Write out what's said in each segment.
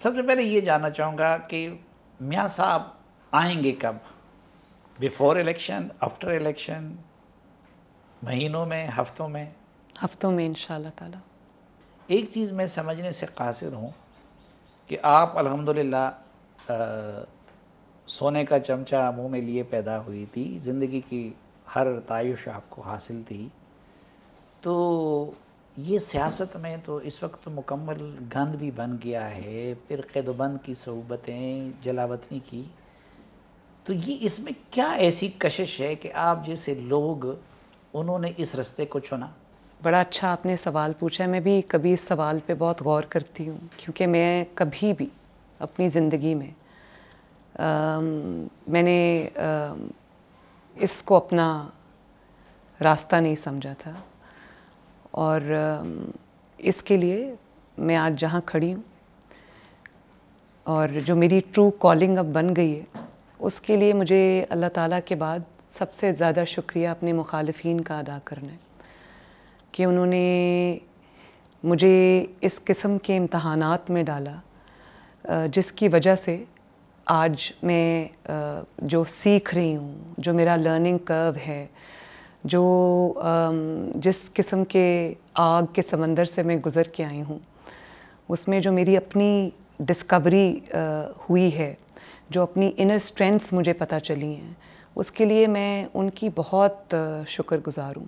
سب سے پہلے یہ جاننا چاہوں گا کہ میاں صاحب آئیں گے کب؟ بیفور الیکشن، آفٹر الیکشن، مہینوں میں، ہفتوں میں؟ ہفتوں میں انشاءاللہ تعالی۔ ایک چیز میں سمجھنے سے قاصر ہوں کہ آپ الحمدللہ سونے کا چمچہ منہ میں لیے پیدا ہوئی تھی، زندگی کی ہر تعیش آپ کو حاصل تھی، تو یہ سیاست میں تو اس وقت مکمل گند بھی بن گیا ہے، پھر قید و بند کی صحبتیں، جلاوطنی کی، تو یہ اس میں کیا ایسی کشش ہے کہ آپ جیسے لوگ انہوں نے اس رستے کو چنا؟ بڑا اچھا آپ نے سوال پوچھا ہے۔ میں بھی کبھی اس سوال پہ بہت غور کرتی ہوں، کیونکہ میں کبھی بھی اپنی زندگی میں میں نے اس کو اپنا راستہ نہیں سمجھا تھا، اور اس کے لیے میں آج جہاں کھڑی ہوں اور جو میری ٹرو کالنگ اب بن گئی ہے، اس کے لیے مجھے اللہ تعالیٰ کے بعد سب سے زیادہ شکریہ اپنے مخالفین کا ادا کرنا ہے کہ انہوں نے مجھے اس قسم کے امتحانات میں ڈالا جس کی وجہ سے آج میں جو سیکھ رہی ہوں، جو میرا لرننگ کرو ہے، جو جس قسم کے آگ کے سمندر سے میں گزر کے آئی ہوں، اس میں جو میری اپنی ڈسکوری ہوئی ہے، جو اپنی انر اسٹرینتھس مجھے پتہ چلی ہیں، اس کے لیے میں ان کی بہت شکر گزار ہوں۔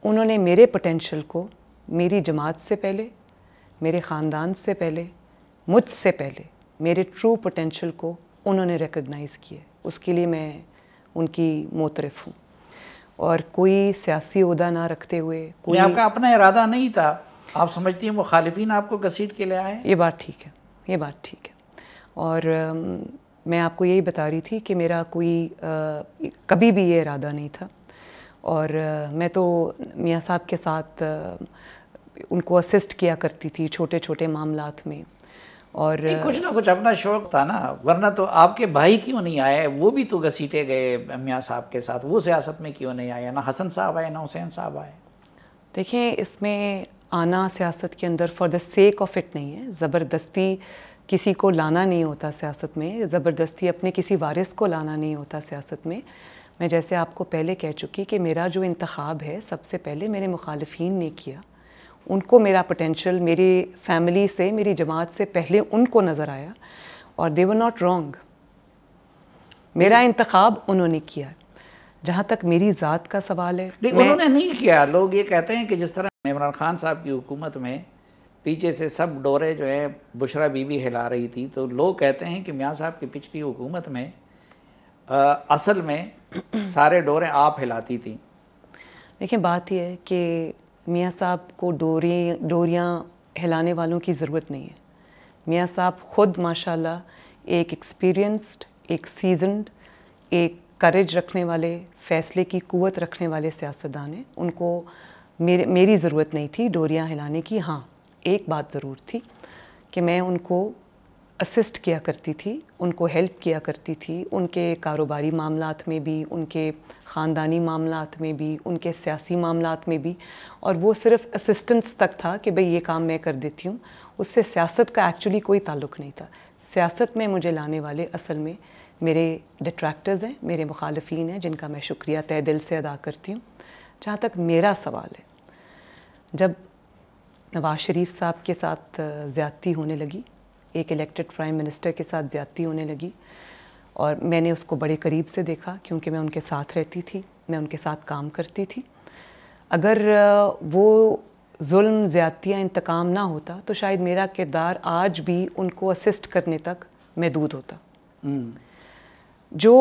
انہوں نے میرے پوٹینشیل کو میری جماعت سے پہلے، میرے خاندان سے پہلے، مجھ سے پہلے میرے ٹرو پوٹینشیل کو انہوں نے ریکگنائز کیا، اس کے لیے میں ان کی معترف ہوں۔ اور کوئی سیاسی عہدہ نہ رکھتے ہوئے، کوئی آپ کا اپنا ارادہ نہیں تھا، آپ سمجھتی ہیں مخالفین آپ کو گھسیٹ کے لے آئے؟ یہ بات ٹھیک ہے، یہ بات ٹھیک ہے۔ اور میں آپ کو یہی بتا رہی تھی کہ میرا کوئی کبھی بھی یہ ارادہ نہیں تھا، اور میں تو میاں صاحب کے ساتھ ان کو اسسٹ کیا کرتی تھی چھوٹے چھوٹے معاملات میں، اور کچھ نہ کچھ اپنا شوق تھا نا، ورنہ تو آپ کے بھائی کیوں نہیں آئے؟ وہ بھی تو گھسیٹے گئے میاں صاحب کے ساتھ، وہ سیاست میں کیوں نہیں آئے؟ نہ حسن صاحب آئے، نہ حسین صاحب آئے۔ دیکھیں، اس میں آنا سیاست کے اندر for the sake of it نہیں ہے، زبردستی کسی کو لانا نہیں ہوتا سیاست میں، زبردستی اپنے کسی وارث کو لانا نہیں ہوتا سیاست میں۔ میں جیسے آپ کو پہلے کہہ چکی کہ میرا جو انتخاب ہے سب سے پہلے میرے مخالفین نے کیا، ان کو میرا پوٹینشیل میری فیملی سے، میری جماعت سے پہلے ان کو نظر آیا، اور they were not wrong۔ میرا انتخاب انہوں نے کیا۔ جہاں تک میری ذات کا سوال ہے، انہوں نے نہیں کیا۔ لوگ یہ کہتے ہیں کہ جس طرح عمران خان صاحب کی حکومت میں پیچھے سے سب ڈورے جو ہے بشرا بی بی ہلا رہی تھی، تو لوگ کہتے ہیں کہ میاں صاحب کی پچھلی حکومت میں اصل میں سارے ڈورے آپ ہلاتی تھیں۔ دیکھیں، بات یہ ہے کہ میاں صاحب کو ڈوریاں ہلانے والوں کی ضرورت نہیں ہے۔ میاں صاحب خود ماشاءاللہ ایک ایکسپیرینسڈ، ایک سیزنڈ، ایک کریج رکھنے والے، فیصلے کی قوت رکھنے والے سیاستدان ہیں۔ ان کو میری ضرورت نہیں تھی ڈوریاں ہلانے کی۔ ہاں، ایک بات ضرور تھی کہ میں ان کو اسسٹ کیا کرتی تھی، ان کو ہیلپ کیا کرتی تھی، ان کے کاروباری معاملات میں بھی، ان کے خاندانی معاملات میں بھی، ان کے سیاسی معاملات میں بھی، اور وہ صرف اسسٹنس تک تھا کہ بھئی یہ کام میں کر دیتی ہوں، اس سے سیاست کا ایکچولی کوئی تعلق نہیں تھا۔ سیاست میں مجھے لانے والے اصل میں میرے ڈٹریکٹرز ہیں، میرے مخالفین ہیں، جن کا میں شکریہ تہ دل سے ادا کرتی ہوں۔ جہاں تک میرا سوال ہے، جب نواز شریف صاحب کے ساتھ زیادتی ہونے لگی، ایک الیکٹڈ پرائم منسٹر کے ساتھ زیادتی ہونے لگی، اور میں نے اس کو بڑے قریب سے دیکھا کیونکہ میں ان کے ساتھ رہتی تھی، میں ان کے ساتھ کام کرتی تھی۔ اگر وہ ظلم، زیادتیاں، انتقام نہ ہوتا تو شاید میرا کردار آج بھی ان کو اسسٹ کرنے تک محدود ہوتا۔ جو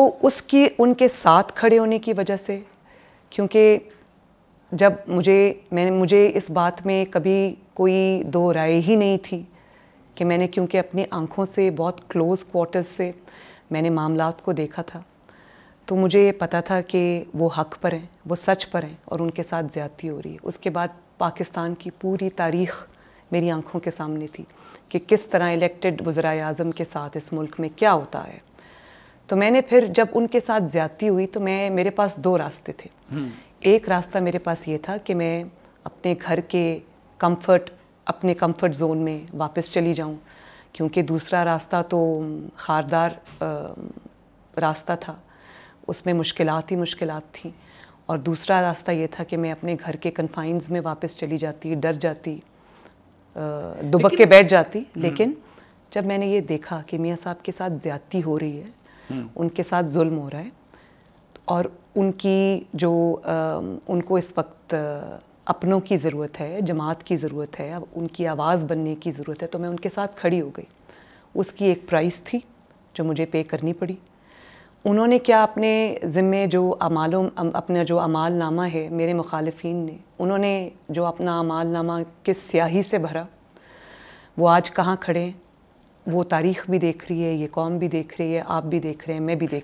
ان کے ساتھ کھڑے ہونے کی وجہ سے، کیونکہ جب مجھے اس بات میں کبھی کوئی دو رائے ہی نہیں تھی کہ میں نے، کیونکہ اپنی آنکھوں سے بہت کلوز کوارٹرز سے میں نے معاملات کو دیکھا تھا، تو مجھے پتہ تھا کہ وہ حق پر ہیں، وہ سچ پر ہیں، اور ان کے ساتھ زیادتی ہو رہی ہے۔ اس کے بعد پاکستان کی پوری تاریخ میری آنکھوں کے سامنے تھی کہ کس طرح الیکٹڈ وزرائے اعظم کے ساتھ اس ملک میں کیا ہوتا ہے۔ تو میں نے پھر جب ان کے ساتھ زیادتی ہوئی تو میرے پاس دو راستے تھے۔ ایک راستہ میرے پاس یہ تھا کہ میں اپنے گھر کے اپنے کمفرٹ زون میں واپس چلی جاؤں، کیونکہ دوسرا راستہ تو خاردار راستہ تھا، اس میں مشکلات ہی مشکلات تھیں، اور دوسرا راستہ یہ تھا کہ میں اپنے گھر کے کنفائنز میں واپس چلی جاتی، ڈر جاتی، دبک کے بیٹھ جاتی. لیکن جب میں نے یہ دیکھا کہ میاں صاحب کے ساتھ زیادتی ہو رہی ہے، ان کے ساتھ ظلم ہو رہا ہے، اور ان کی جو ان کو اس وقت اپنوں کی ضرورت ہے، جماعت کی ضرورت ہے، اب ان کی آواز بننے کی ضرورت ہے، تو میں ان کے ساتھ کھڑی ہو گئی. اس کی ایک پرائس تھی جو مجھے پے کرنی پڑی. انہوں نے کیا اپنے ذمے جو اپنا جو اعمال نامہ ہے میرے مخالفین نے، انہوں نے جو اپنا اعمال نامہ کس سیاہی سے بھرا، وہ آج کہاں کھڑے ہیں، وہ تاریخ بھی دیکھ رہی ہے، یہ قوم بھی دیکھ رہی ہے، آپ بھی دیکھ رہے ہیں، میں بھی دیکھ